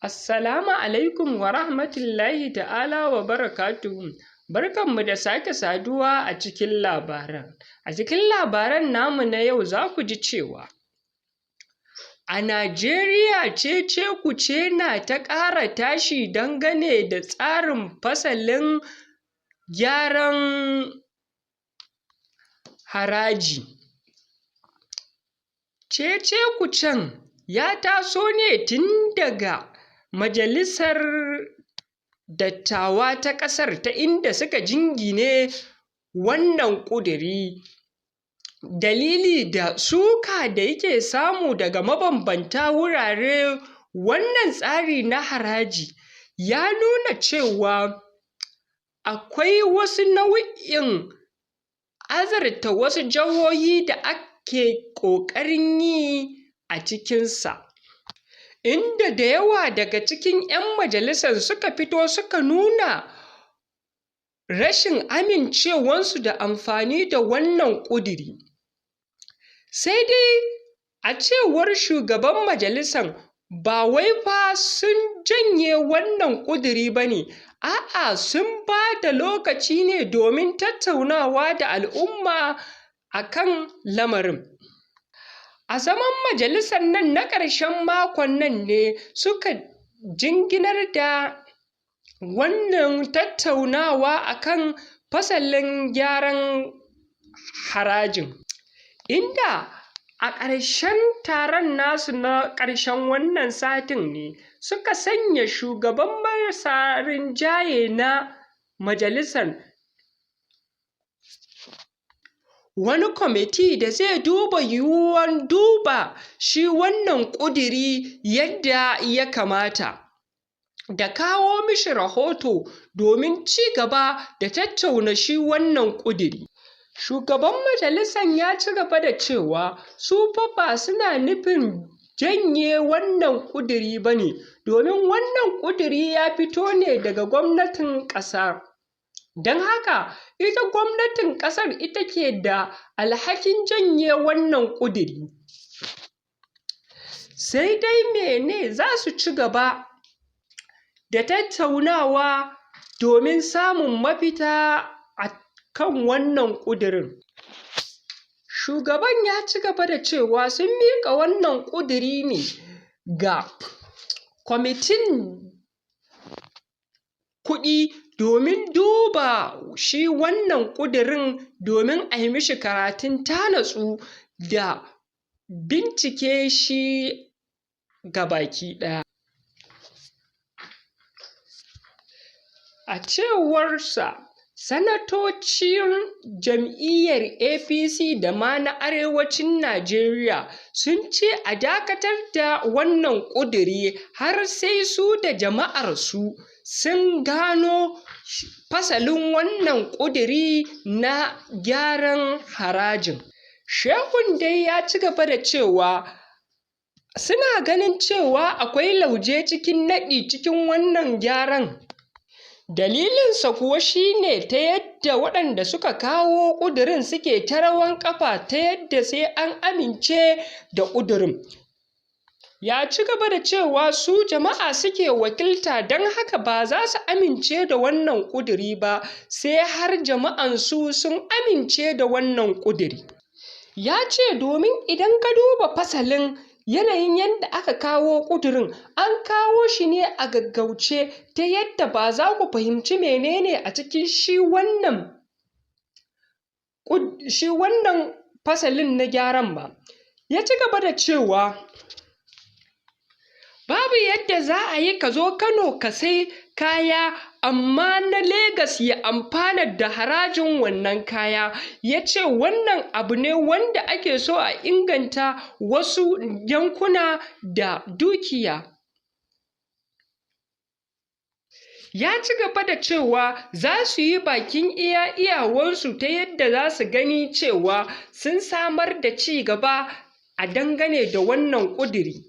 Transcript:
Assalamu alaikum wa rahmatullahi ta'ala wa barakatuhu. Barkanmu da sake saduwa a cikin labaran. A cikin labaran namu na yau za ku ji cewa a Najeriya cece-kuce na ta ƙara tashi dangane da tsarin fasalin gyaran haraji. Cece-kucen ya taso ne tun daga Majalisar Dattawa ta ƙasar, ta inda suka jingine wannan ƙuduri. Dalili da suka da yake samu daga mabambanta wurare, wannan tsari na haraji ya nuna cewa akwai wasu nau'in azurta wasu jihohi da ake ƙoƙarin yi a cikinsa, inda da yawa daga cikin 'yan majalisar suka fito suka nuna rashin amincewarsu da amfani da wannan ƙuduri. Sai dai a cewar shugaban majalisar, ba wai fa sun janye wannan ƙuduri ba ne, a'a, sun ba da lokaci ne domin tattaunawa da al'umma a kan lamarin. A zaman majalisar nan na ƙarshen makon nan ne suka jinginar da wannan tattaunawa a kan fasalin gyaran harajin, inda a ƙarshen taron nasu na ƙarshen wannan satin ne suka sanya shugaban marasa rinjaye na majalisar wani kwamiti da zai duba yiwuwar duba shi wannan ƙuduri yadda ya kamata, da kawo mishi rahoto domin ci gaba da tattauna shi wannan ƙuduri. Shugaban majalisar ya ci gaba da cewa su fa ba suna nufin janye wannan ƙuduri ba ne, domin wannan ƙuduri ya fito ne daga gwamnatin ƙasa. Don haka ita gwamnatin ƙasar ita ke da alhakin janye wannan ƙuduri. Sai dai mene, za su ci gaba da tattaunawa domin samun mafita a kan wannan ƙudurin. Shugaban ya ci gaba da cewa sun miƙa wannan ƙuduri ne ga kwamitin kuɗi domin duba shi wannan ƙudurin, domin a yi mishi karatun ta natsu da bincike shi gabaki ɗaya. A cewarsa, sanatocin jam'iyyar APC da ma na Arewacin Najeriya sun ce a dakatar da wannan ƙuduri har sai su da jama'arsu sun gano fasalin wannan ƙuduri na gyaran harajin. Shehun dai ya ci gaba da cewa suna ganin cewa akwai lauje cikin naɗi cikin wannan gyaran. Dalilinsa kuwa shi ne ta yadda waɗanda suka kawo ƙudurin suke ta rawan ƙafa ta yadda sai an amince da ƙudurin. Ya ci gaba da cewa su jama'a suke wakilta, don haka ba za su amince da wannan ƙuduri ba sai har jama'ansu sun amince da wannan ƙuduri. Ya ce domin idan ka duba fasalin yanayin yadda aka kawo ƙudurin, an kawo shi ne a gaggauce ta yadda ba za ku fahimci menene a cikin shi wannan fasalin na gyaran ba. Ya ci gaba da cewa babu yadda za a yi ka zo Kano ka sai kaya amma na Legas ya amfana da harajin wannan kaya. Ya ce wannan abu ne wanda ake so a inganta wasu yankuna da dukiya. Ya ci gaba da cewa za su yi bakin iya iyawarsu ta yadda za su gani cewa sun samar da ci gaba a dangane da wannan ƙuduri.